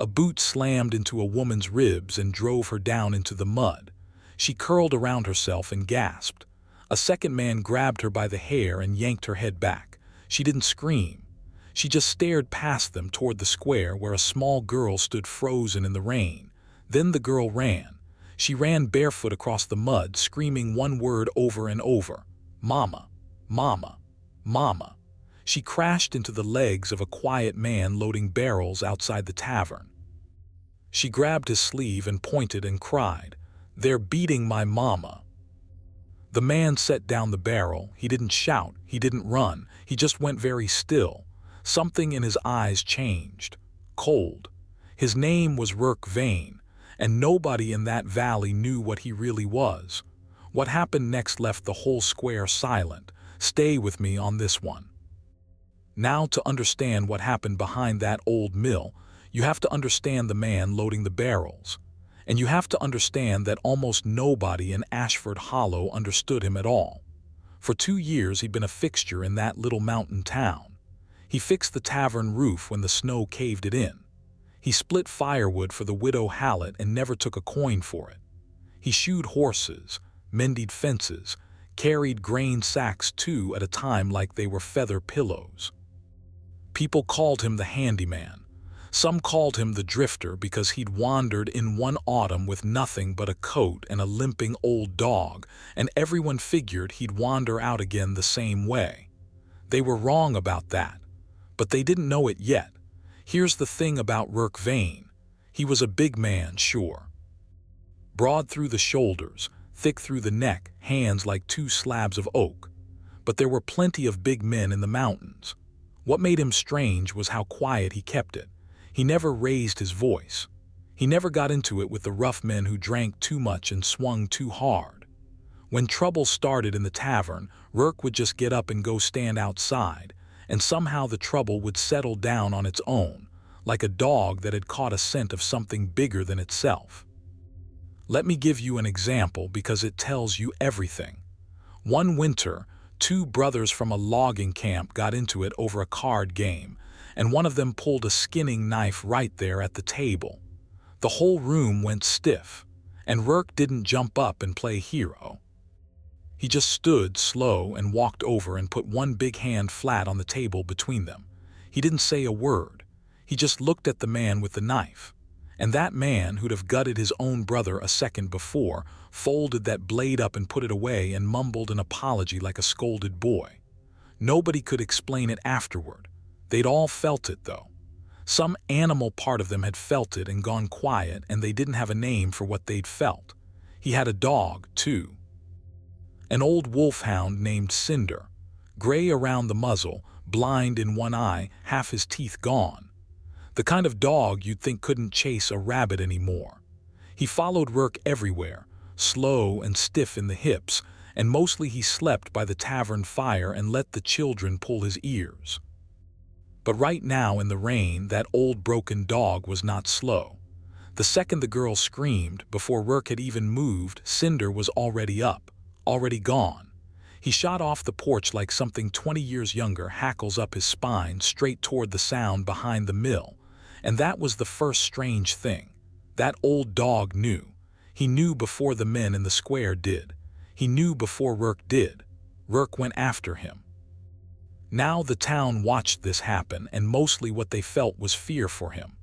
A boot slammed into a woman's ribs and drove her down into the mud. She curled around herself and gasped. A second man grabbed her by the hair and yanked her head back. She didn't scream. She just stared past them toward the square where a small girl stood frozen in the rain. Then the girl ran. She ran barefoot across the mud, screaming one word over and over. Mama, Mama, Mama. She crashed into the legs of a quiet man loading barrels outside the tavern. She grabbed his sleeve and pointed and cried, "They're beating my mama." The man set down the barrel. He didn't shout, he didn't run, he just went very still. Something in his eyes changed. Cold. His name was Rourke Vane, and nobody in that valley knew what he really was. What happened next left the whole square silent. Stay with me on this one. Now, to understand what happened behind that old mill, you have to understand the man loading the barrels. And you have to understand that almost nobody in Ashford Hollow understood him at all. For 2 years he'd been a fixture in that little mountain town. He fixed the tavern roof when the snow caved it in. He split firewood for the widow Hallett and never took a coin for it. He shoed horses, mended fences, carried grain sacks 2 at a time like they were feather pillows. People called him the handyman. Some called him the drifter because he'd wandered in one autumn with nothing but a coat and a limping old dog, and everyone figured he'd wander out again the same way. They were wrong about that, but they didn't know it yet. Here's the thing about Rourke Vane. He was a big man, sure. Broad through the shoulders, thick through the neck, hands like 2 slabs of oak. But there were plenty of big men in the mountains. What made him strange was how quiet he kept it. He never raised his voice. He never got into it with the rough men who drank too much and swung too hard. When trouble started in the tavern, Rourke would just get up and go stand outside, and somehow the trouble would settle down on its own, like a dog that had caught a scent of something bigger than itself. Let me give you an example because it tells you everything. One winter, 2 brothers from a logging camp got into it over a card game, and one of them pulled a skinning knife right there at the table. The whole room went stiff, and Rourke didn't jump up and play hero. He just stood slow and walked over and put one big hand flat on the table between them. He didn't say a word. He just looked at the man with the knife. And that man, who'd have gutted his own brother a second before, folded that blade up and put it away and mumbled an apology like a scolded boy. Nobody could explain it afterward. They'd all felt it, though. Some animal part of them had felt it and gone quiet, and they didn't have a name for what they'd felt. He had a dog, too. An old wolfhound named Cinder, gray around the muzzle, blind in one eye, half his teeth gone. The kind of dog you'd think couldn't chase a rabbit anymore. He followed Rourke everywhere, slow and stiff in the hips, and mostly he slept by the tavern fire and let the children pull his ears. But right now in the rain, that old broken dog was not slow. The second the girl screamed, before Rourke had even moved, Cinder was already up, already gone. He shot off the porch like something 20 years younger, hackles up his spine, straight toward the sound behind the mill. And that was the first strange thing. That old dog knew. He knew before the men in the square did. He knew before Rourke did. Rourke went after him. Now the town watched this happen, and mostly what they felt was fear for him.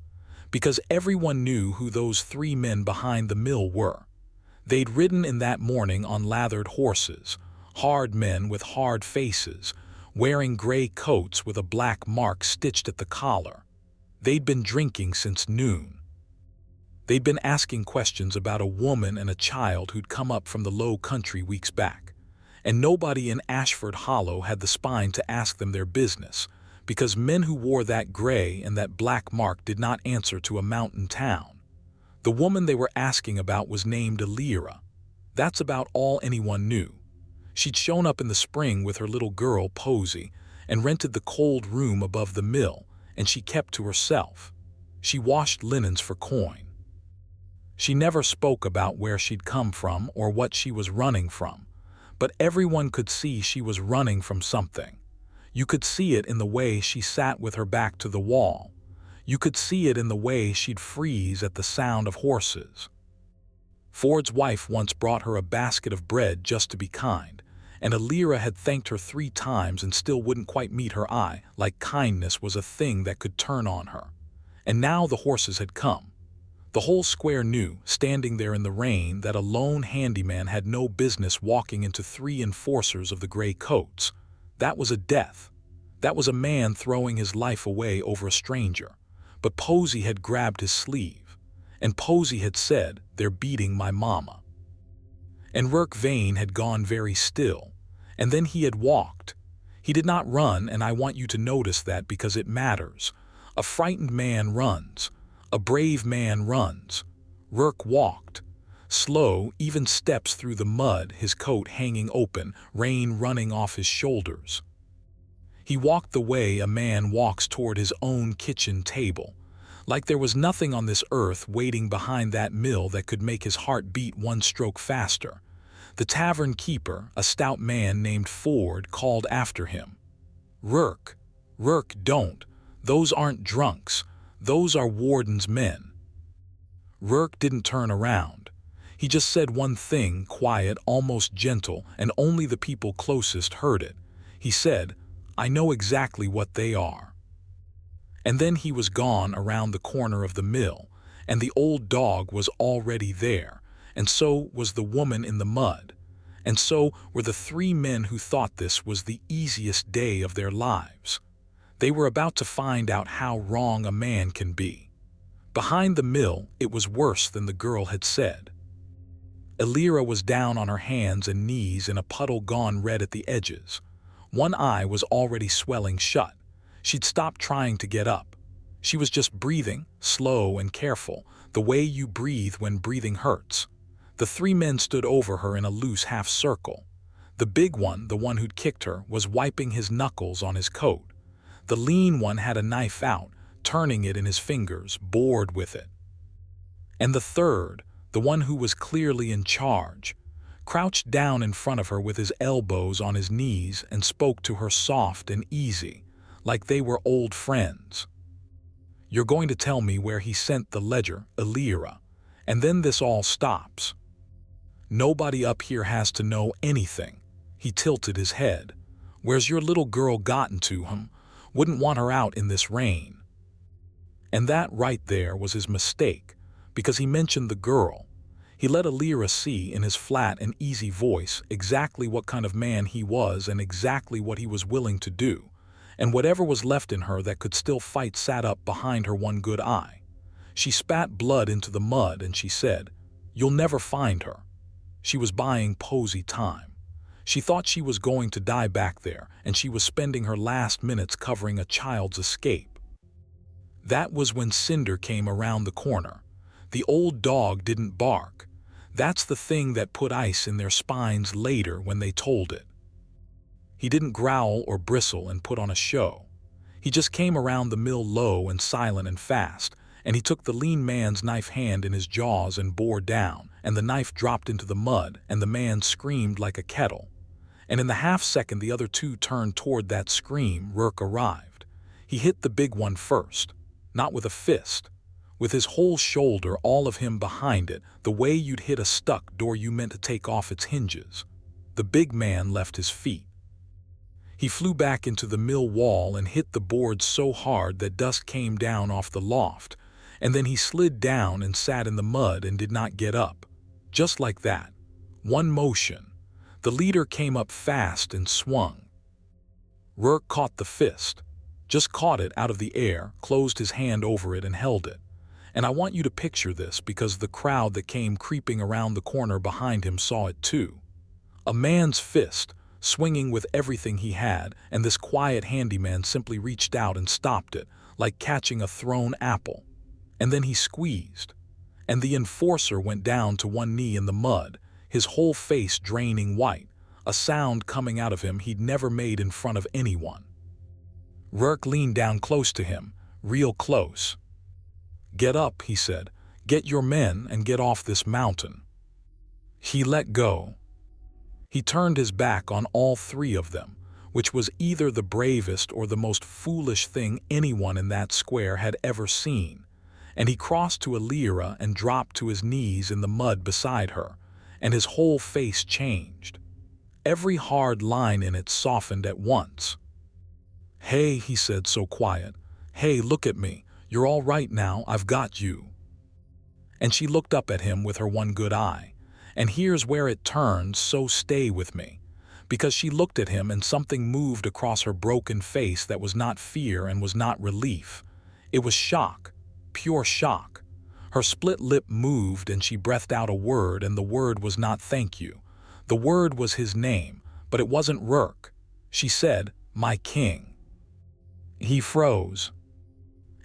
Because everyone knew who those 3 men behind the mill were. They'd ridden in that morning on lathered horses, hard men with hard faces, wearing gray coats with a black mark stitched at the collar. They'd been drinking since noon. They'd been asking questions about a woman and a child who'd come up from the low country weeks back. And nobody in Ashford Hollow had the spine to ask them their business, because men who wore that gray and that black mark did not answer to a mountain town. The woman they were asking about was named Alira. That's about all anyone knew. She'd shown up in the spring with her little girl, Posy, and rented the cold room above the mill, and she kept to herself. She washed linens for coin. She never spoke about where she'd come from or what she was running from, but everyone could see she was running from something. You could see it in the way she sat with her back to the wall. You could see it in the way she'd freeze at the sound of horses. Ford's wife once brought her a basket of bread just to be kind, and Alira had thanked her 3 times and still wouldn't quite meet her eye, like kindness was a thing that could turn on her. And now the horses had come. The whole square knew, standing there in the rain, that a lone handyman had no business walking into 3 enforcers of the gray coats. That was a death. That was a man throwing his life away over a stranger. But Posey had grabbed his sleeve, and Posey had said, "They're beating my mama." And Rourke Vane had gone very still, and then he had walked. He did not run, and I want you to notice that because it matters. A frightened man runs. A brave man runs. Rourke walked. Slow, even steps through the mud, his coat hanging open, rain running off his shoulders. He walked the way a man walks toward his own kitchen table, like there was nothing on this earth waiting behind that mill that could make his heart beat 1 stroke faster. The tavern keeper, a stout man named Ford, called after him. "Rourke, Rourke, don't. Those aren't drunks. Those are Warden's men." Rourke didn't turn around. He just said one thing, quiet, almost gentle, and only the people closest heard it. He said, "I know exactly what they are." And then he was gone around the corner of the mill, and the old dog was already there, and so was the woman in the mud, and so were the 3 men who thought this was the easiest day of their lives. They were about to find out how wrong a man can be. Behind the mill, it was worse than the girl had said. Alira was down on her hands and knees in a puddle gone red at the edges. One eye was already swelling shut. She'd stopped trying to get up. She was just breathing, slow and careful, the way you breathe when breathing hurts. The 3 men stood over her in a loose half circle. The big one, the one who'd kicked her, was wiping his knuckles on his coat. The lean one had a knife out, turning it in his fingers, bored with it. And the third, the one who was clearly in charge, crouched down in front of her with his elbows on his knees and spoke to her soft and easy, like they were old friends. "You're going to tell me where he sent the ledger, Alira, and then this all stops. Nobody up here has to know anything." He tilted his head. "Where's your little girl gotten to, him? Wouldn't want her out in this rain." And that right there was his mistake, because he mentioned the girl. He let Alira see in his flat and easy voice exactly what kind of man he was and exactly what he was willing to do, and whatever was left in her that could still fight sat up behind her one good eye. She spat blood into the mud and she said, "You'll never find her." She was buying Posey time. She thought she was going to die back there, and she was spending her last minutes covering a child's escape. That was when Cinder came around the corner. The old dog didn't bark. That's the thing that put ice in their spines later when they told it. He didn't growl or bristle and put on a show. He just came around the mill low and silent and fast, and he took the lean man's knife hand in his jaws and bore down, and the knife dropped into the mud, and the man screamed like a kettle. And in the half-second the other 2 turned toward that scream, Rourke arrived. He hit the big one first, not with a fist, with his whole shoulder, all of him behind it, the way you'd hit a stuck door you meant to take off its hinges. The big man left his feet. He flew back into the mill wall and hit the boards so hard that dust came down off the loft, and then he slid down and sat in the mud and did not get up. Just like that. One motion. The leader came up fast and swung. Rourke caught the fist, just caught it out of the air, closed his hand over it and held it. And I want you to picture this because the crowd that came creeping around the corner behind him saw it too. A man's fist, swinging with everything he had, and this quiet handyman simply reached out and stopped it, like catching a thrown apple. And then he squeezed. And the enforcer went down to one knee in the mud, his whole face draining white, a sound coming out of him he'd never made in front of anyone. Rourke leaned down close to him, real close. "Get up," he said. "Get your men and get off this mountain." He let go. He turned his back on all 3 of them, which was either the bravest or the most foolish thing anyone in that square had ever seen. And he crossed to Alira and dropped to his knees in the mud beside her, and his whole face changed. Every hard line in it softened at once. "Hey," he said so quiet. "Hey, look at me. You're all right now, I've got you." And she looked up at him with her one good eye. And here's where it turns, so stay with me. Because she looked at him and something moved across her broken face that was not fear and was not relief. It was shock, pure shock. Her split lip moved and she breathed out a word, and the word was not thank you. The word was his name, but it wasn't Rourke. She said, "My king." He froze.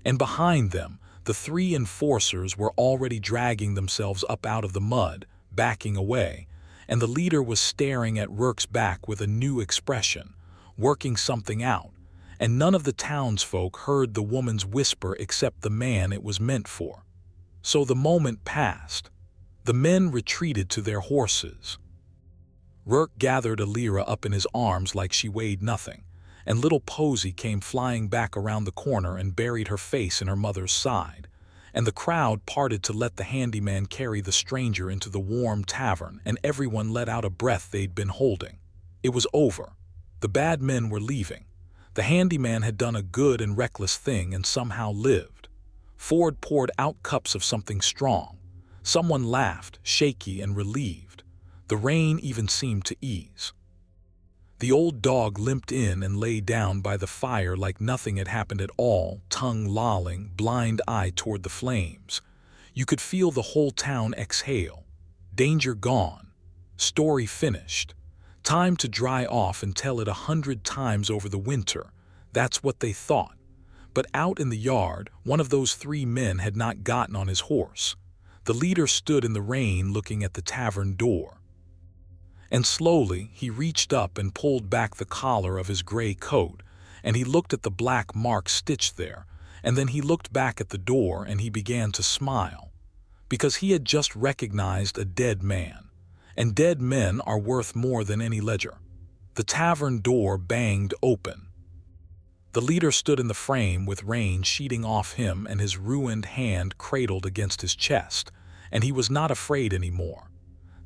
And behind them, the three enforcers were already dragging themselves up out of the mud, backing away, and the leader was staring at Rourke's back with a new expression, working something out, and none of the townsfolk heard the woman's whisper except the man it was meant for. So the moment passed. The men retreated to their horses. Rourke gathered Alira up in his arms like she weighed nothing, and little Posy came flying back around the corner and buried her face in her mother's side, and the crowd parted to let the handyman carry the stranger into the warm tavern, and everyone let out a breath they'd been holding. It was over. The bad men were leaving. The handyman had done a good and reckless thing and somehow lived. Ford poured out cups of something strong. Someone laughed, shaky and relieved. The rain even seemed to ease. The old dog limped in and lay down by the fire like nothing had happened at all, tongue lolling, blind eye toward the flames. You could feel the whole town exhale. Danger gone. Story finished. Time to dry off and tell it 100 times over the winter. That's what they thought. But out in the yard, one of those three men had not gotten on his horse. The leader stood in the rain looking at the tavern door. And slowly he reached up and pulled back the collar of his gray coat, and he looked at the black mark stitched there, and then he looked back at the door and he began to smile. Because he had just recognized a dead man, and dead men are worth more than any ledger. The tavern door banged open. The leader stood in the frame with rain sheeting off him and his ruined hand cradled against his chest, and he was not afraid anymore.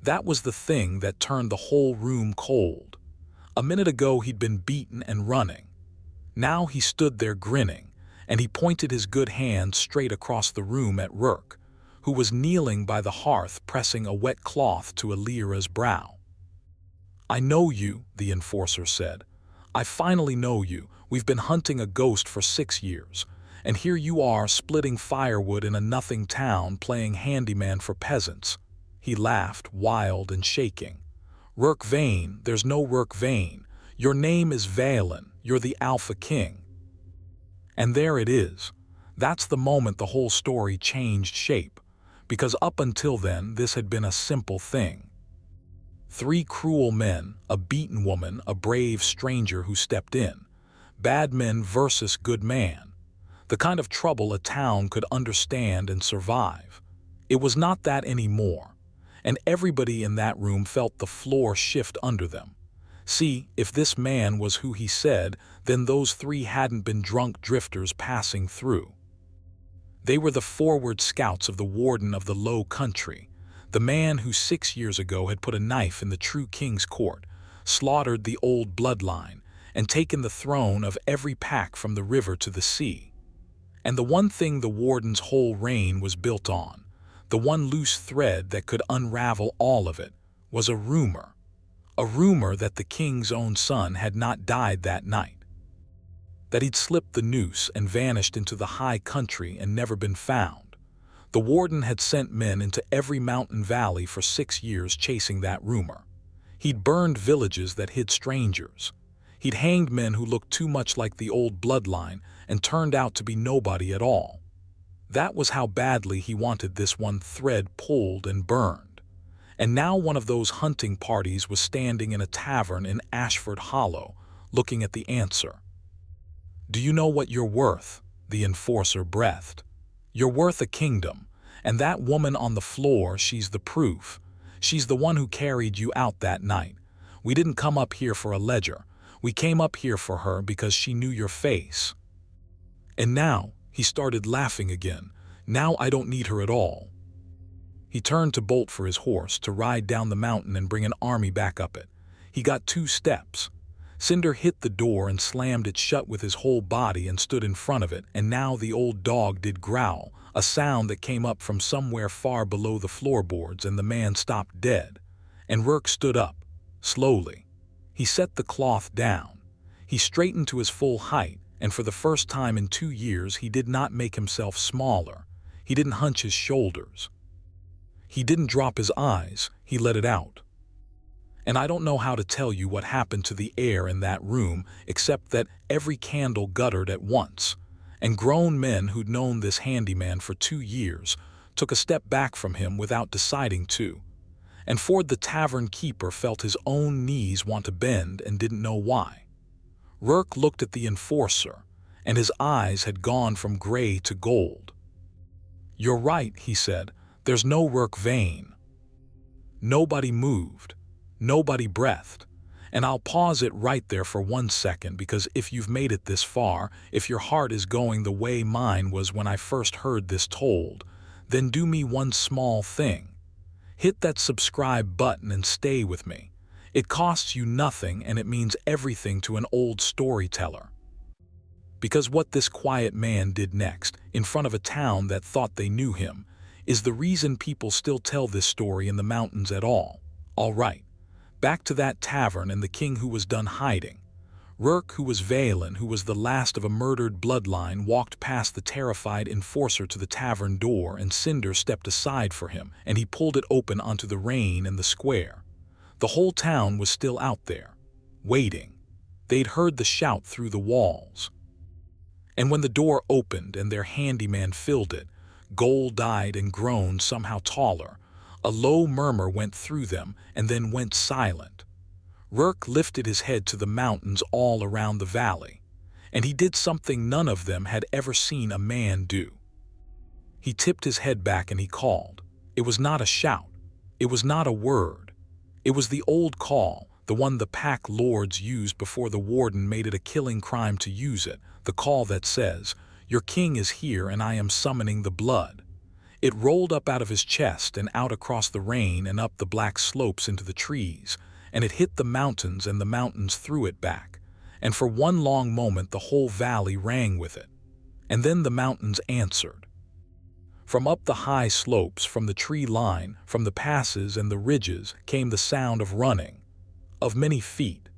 That was the thing that turned the whole room cold. A minute ago he'd been beaten and running. Now he stood there grinning, and he pointed his good hand straight across the room at Rourke, who was kneeling by the hearth pressing a wet cloth to Alira's brow. "I know you," the enforcer said. "I finally know you. We've been hunting a ghost for 6 years, and here you are splitting firewood in a nothing town playing handyman for peasants." He laughed, wild and shaking. "Rourke Vane, there's no Rourke Vane. Your name is Valen, you're the Alpha King." And there it is. That's the moment the whole story changed shape, because up until then this had been a simple thing. 3 cruel men, a beaten woman, a brave stranger who stepped in. Bad men versus good man. The kind of trouble a town could understand and survive. It was not that anymore. And everybody in that room felt the floor shift under them. See, if this man was who he said, then those 3 hadn't been drunk drifters passing through. They were the forward scouts of the warden of the Low Country, the man who 6 years ago had put a knife in the true king's court, slaughtered the old bloodline, and taken the throne of every pack from the river to the sea. And the one thing the warden's whole reign was built on, the one loose thread that could unravel all of it, was a rumor. A rumor that the king's own son had not died that night. That he'd slipped the noose and vanished into the high country and never been found. The warden had sent men into every mountain valley for 6 years chasing that rumor. He'd burned villages that hid strangers. He'd hanged men who looked too much like the old bloodline and turned out to be nobody at all. That was how badly he wanted this one thread pulled and burned. And now one of those hunting parties was standing in a tavern in Ashford Hollow, looking at the answer. "Do you know what you're worth?" the enforcer breathed. "You're worth a kingdom, and that woman on the floor, she's the proof. She's the one who carried you out that night. We didn't come up here for a ledger. We came up here for her because she knew your face. And now, he started laughing again, now I don't need her at all. He turned to bolt for his horse to ride down the mountain and bring an army back up it. He got 2 steps. Cinder hit the door and slammed it shut with his whole body and stood in front of it, and now the old dog did growl, a sound that came up from somewhere far below the floorboards, and the man stopped dead. And Rourke stood up, slowly. He set the cloth down. He straightened to his full height, and for the first time in 2 years he did not make himself smaller. He didn't hunch his shoulders. He didn't drop his eyes, he let it out. And I don't know how to tell you what happened to the air in that room, except that every candle guttered at once, and grown men who'd known this handyman for 2 years took a step back from him without deciding to. And Ford the tavern keeper felt his own knees want to bend and didn't know why. Rourke looked at the enforcer, and his eyes had gone from gray to gold. "You're right," he said, "there's no Rourke Vane." Nobody moved. Nobody breathed. And I'll pause it right there for 1 second, because if you've made it this far, if your heart is going the way mine was when I first heard this told, then do me one small thing. Hit that subscribe button and stay with me. It costs you nothing, and it means everything to an old storyteller. Because what this quiet man did next, in front of a town that thought they knew him, is the reason people still tell this story in the mountains at all. All right. Back to that tavern and the king who was done hiding. Rourke, who was Valen, who was the last of a murdered bloodline, walked past the terrified enforcer to the tavern door, and Cinder stepped aside for him, and he pulled it open onto the rain and the square. The whole town was still out there, waiting. They'd heard the shout through the walls. And when the door opened and their handyman filled it, gold-eyed and grown somehow taller, a low murmur went through them and then went silent. Rourke lifted his head to the mountains all around the valley, and he did something none of them had ever seen a man do. He tipped his head back and he called. It was not a shout. It was not a word. It was the old call, the one the pack lords used before the warden made it a killing crime to use it, the call that says, "Your king is here and I am summoning the blood." It rolled up out of his chest and out across the rain and up the black slopes into the trees, and it hit the mountains and the mountains threw it back, and for one long moment the whole valley rang with it. And then the mountains answered. From up the high slopes, from the tree line, from the passes and the ridges came the sound of running, of many feet.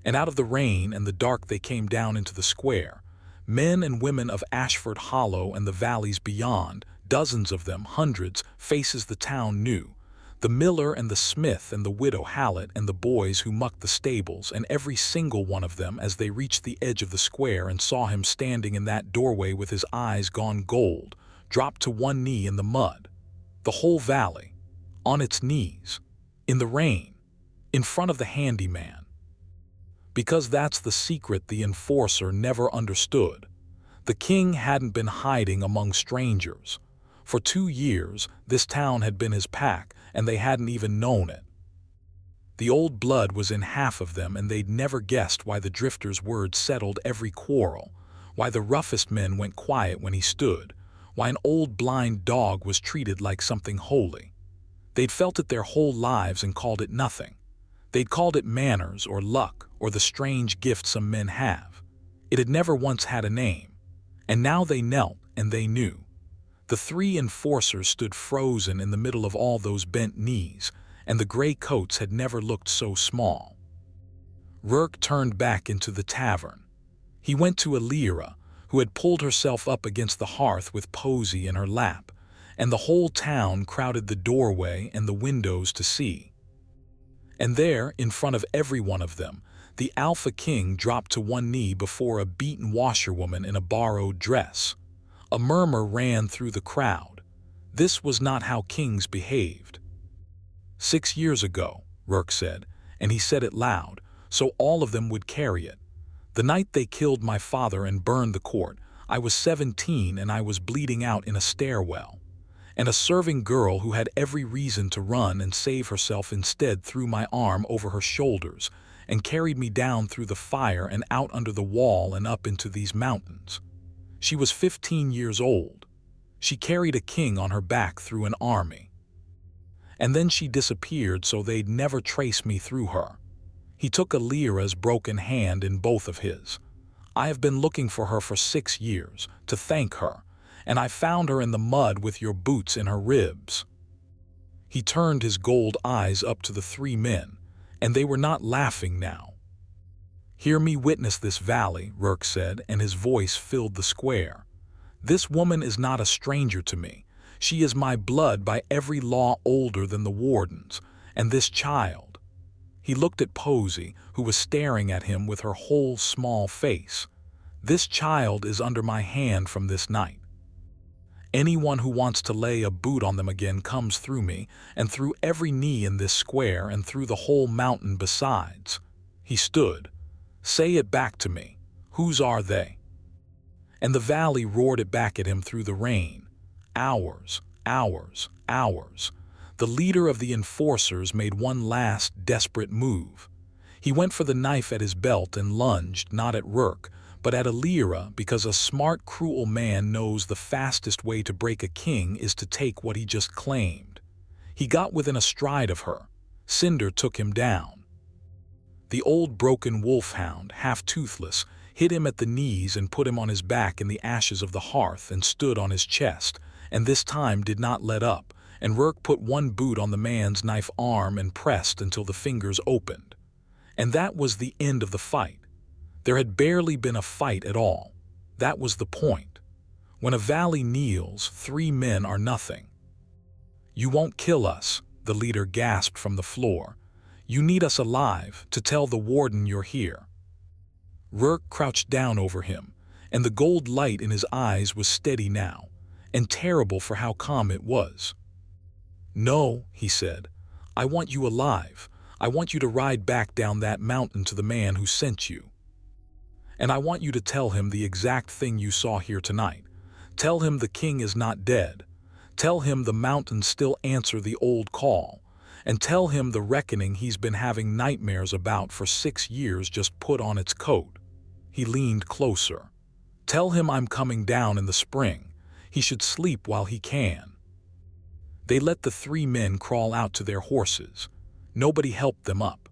And out of the rain and the dark they came down into the square, men and women of Ashford Hollow and the valleys beyond, dozens of them, hundreds, faces the town knew, the miller and the smith and the widow Hallett and the boys who mucked the stables, and every single one of them as they reached the edge of the square and saw him standing in that doorway with his eyes gone gold, dropped to one knee in the mud. The whole valley, on its knees, in the rain, in front of the handyman. Because that's the secret the enforcer never understood. The king hadn't been hiding among strangers. For 2 years, this town had been his pack, and they hadn't even known it. The old blood was in half of them, and they'd never guessed why the drifter's words settled every quarrel, why the roughest men went quiet when he stood, why an old blind dog was treated like something holy. They'd felt it their whole lives and called it nothing. They'd called it manners or luck or the strange gift some men have. It had never once had a name. And now they knelt and they knew. The 3 enforcers stood frozen in the middle of all those bent knees, and the gray coats had never looked so small. Rourke turned back into the tavern. He went to Alira, who had pulled herself up against the hearth with Posy in her lap, and the whole town crowded the doorway and the windows to see. And there, in front of every one of them, the Alpha King dropped to one knee before a beaten washerwoman in a borrowed dress. A murmur ran through the crowd. This was not how kings behaved. 6 years ago, Rourke said, and he said it loud, so all of them would carry it. The night they killed my father and burned the court, I was 17 and I was bleeding out in a stairwell. And a serving girl who had every reason to run and save herself instead threw my arm over her shoulders, and carried me down through the fire and out under the wall and up into these mountains. She was 15 years old. She carried a king on her back through an army. And then she disappeared so they'd never trace me through her. He took Alira's broken hand in both of his. I have been looking for her for 6 years, to thank her, and I found her in the mud with your boots in her ribs. He turned his gold eyes up to the 3 men, and they were not laughing now. Hear me witness this valley, Rourke said, and his voice filled the square. This woman is not a stranger to me. She is my blood by every law older than the warden's, and this child. He looked at Posey, who was staring at him with her whole small face. This child is under my hand from this night. Anyone who wants to lay a boot on them again comes through me, and through every knee in this square, and through the whole mountain besides. He stood. Say it back to me. Whose are they? And the valley roared it back at him through the rain. Ours, ours, ours. The leader of the enforcers made one last desperate move. He went for the knife at his belt and lunged not at Rourke, but at Alira, because a smart, cruel man knows the fastest way to break a king is to take what he just claimed. He got within a stride of her. Cinder took him down. The old broken wolfhound, half toothless, hit him at the knees and put him on his back in the ashes of the hearth and stood on his chest, and this time did not let up, and Rourke put one boot on the man's knife arm and pressed until the fingers opened. And that was the end of the fight. There had barely been a fight at all. That was the point. When a valley kneels, 3 men are nothing. You won't kill us, the leader gasped from the floor. You need us alive to tell the warden you're here. Rourke crouched down over him, and the gold light in his eyes was steady now, and terrible for how calm it was. No, he said. I want you alive. I want you to ride back down that mountain to the man who sent you. And I want you to tell him the exact thing you saw here tonight. Tell him the king is not dead. Tell him the mountains still answer the old call. And tell him the reckoning he's been having nightmares about for 6 years just put on its coat. He leaned closer. Tell him I'm coming down in the spring. He should sleep while he can. They let the 3 men crawl out to their horses. Nobody helped them up.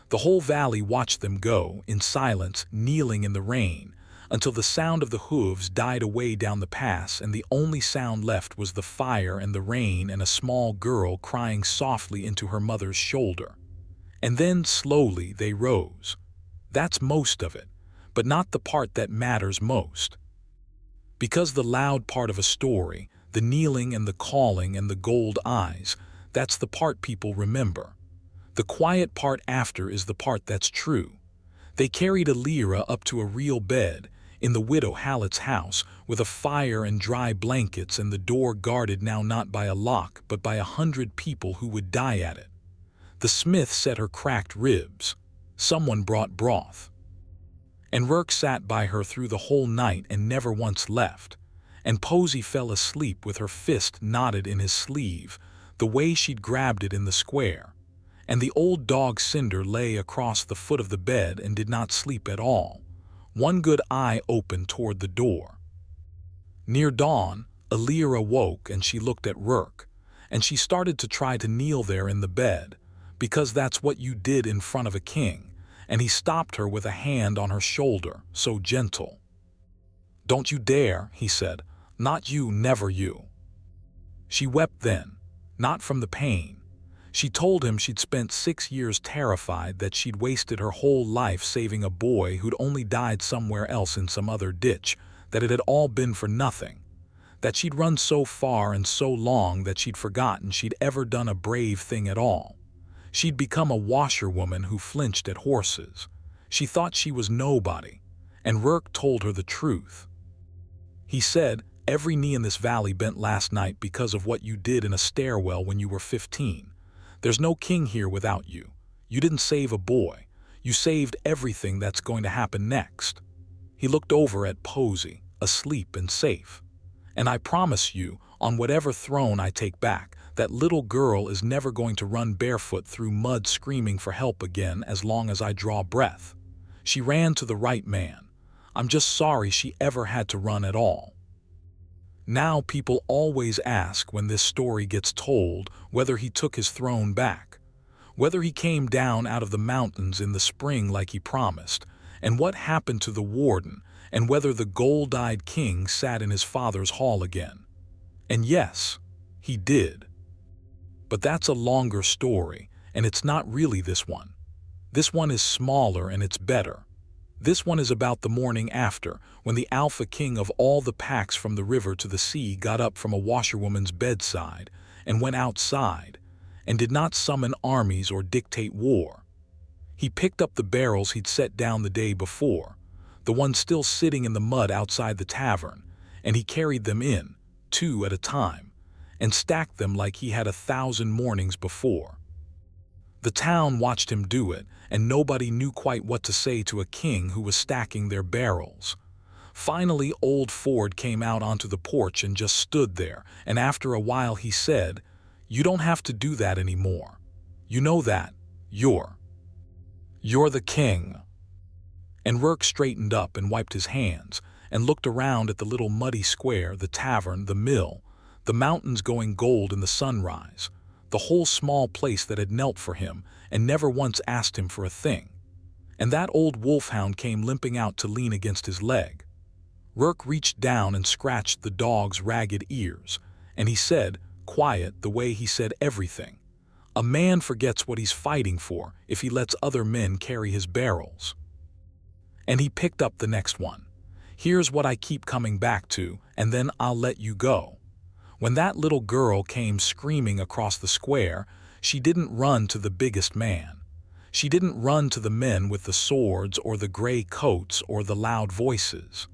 The whole valley watched them go, in silence, kneeling in the rain, until the sound of the hooves died away down the pass and the only sound left was the fire and the rain and a small girl crying softly into her mother's shoulder. And then, slowly, they rose. That's most of it, but not the part that matters most. Because the loud part of a story, the kneeling and the calling and the gold eyes, that's the part people remember. The quiet part after is the part that's true. They carried Alira up to a real bed, in the widow Hallett's house, with a fire and dry blankets and the door guarded now not by a lock but by 100 people who would die at it. The smith set her cracked ribs. Someone brought broth. And Rourke sat by her through the whole night and never once left. And Posey fell asleep with her fist knotted in his sleeve, the way she'd grabbed it in the square. And the old dog Cinder lay across the foot of the bed and did not sleep at all. One good eye open toward the door. Near dawn, Alira woke and she looked at Rourke, and she started to try to kneel there in the bed, because that's what you did in front of a king, and he stopped her with a hand on her shoulder, so gentle. Don't you dare, he said. Not you, never you. She wept then, not from the pain. She told him she'd spent 6 years terrified that she'd wasted her whole life saving a boy who'd only died somewhere else in some other ditch, that it had all been for nothing, that she'd run so far and so long that she'd forgotten she'd ever done a brave thing at all. She'd become a washerwoman who flinched at horses. She thought she was nobody, and Rourke told her the truth. He said, every knee in this valley bent last night because of what you did in a stairwell when you were 15. There's no king here without you. You didn't save a boy. You saved everything that's going to happen next. He looked over at Posey, asleep and safe. And I promise you, on whatever throne I take back, That little girl is never going to run barefoot through mud screaming for help again as long as I draw breath. She ran to the right man. I'm just sorry she ever had to run at all. Now people always ask when this story gets told whether he took his throne back, whether he came down out of the mountains in the spring like he promised, and what happened to the warden, and whether the gold-eyed king sat in his father's hall again. And yes, he did. But that's a longer story, and it's not really this one. This one is smaller and it's better. This one is about the morning after, when the Alpha King of all the packs from the river to the sea got up from a washerwoman's bedside and went outside, and did not summon armies or dictate war. He picked up the barrels he'd set down the day before, the ones still sitting in the mud outside the tavern, and he carried them in, 2 at a time, and stacked them like he had 1,000 mornings before. The town watched him do it, and nobody knew quite what to say to a king who was stacking their barrels. Finally, old Ford came out onto the porch and just stood there, and after a while he said, "You don't have to do that anymore. You know that. You're the king." And Rourke straightened up and wiped his hands, and looked around at the little muddy square, the tavern, the mill, the mountains going gold in the sunrise, the whole small place that had knelt for him and never once asked him for a thing. And that old wolfhound came limping out to lean against his leg. Rourke reached down and scratched the dog's ragged ears, and he said, quiet the way he said everything, "A man forgets what he's fighting for if he lets other men carry his barrels." And he picked up the next one. "Here's what I keep coming back to, and then I'll let you go. When that little girl came screaming across the square, she didn't run to the biggest man. She didn't run to the men with the swords or the gray coats or the loud voices.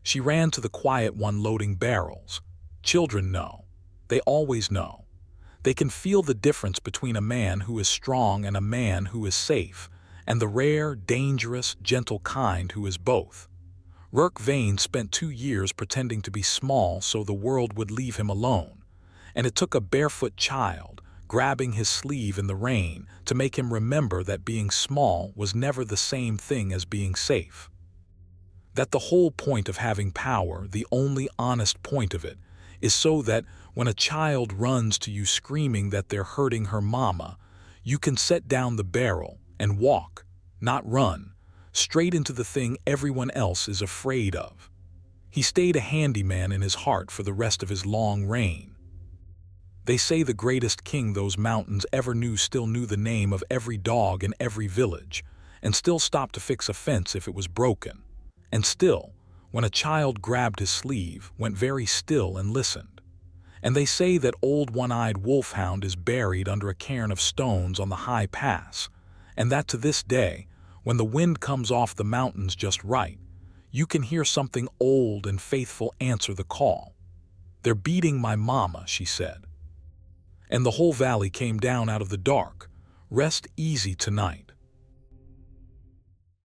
She ran to the quiet one loading barrels. Children know. They always know. They can feel the difference between a man who is strong and a man who is safe, and the rare, dangerous, gentle kind who is both. Rourke Vane spent 2 years pretending to be small so the world would leave him alone, and it took a barefoot child, grabbing his sleeve in the rain, to make him remember that being small was never the same thing as being safe. That the whole point of having power, the only honest point of it, is so that when a child runs to you screaming that they're hurting her mama, you can set down the barrel and walk, not run, straight into the thing everyone else is afraid of. He stayed a handyman in his heart for the rest of his long reign. They say the greatest king those mountains ever knew still knew the name of every dog in every village, and still stopped to fix a fence if it was broken, and still, when a child grabbed his sleeve, went very still and listened. And they say that old one-eyed wolfhound is buried under a cairn of stones on the high pass, and that to this day, when the wind comes off the mountains just right, you can hear something old and faithful answer the call. "They're beating my mama," she said. And the whole valley came down out of the dark. "Rest easy tonight.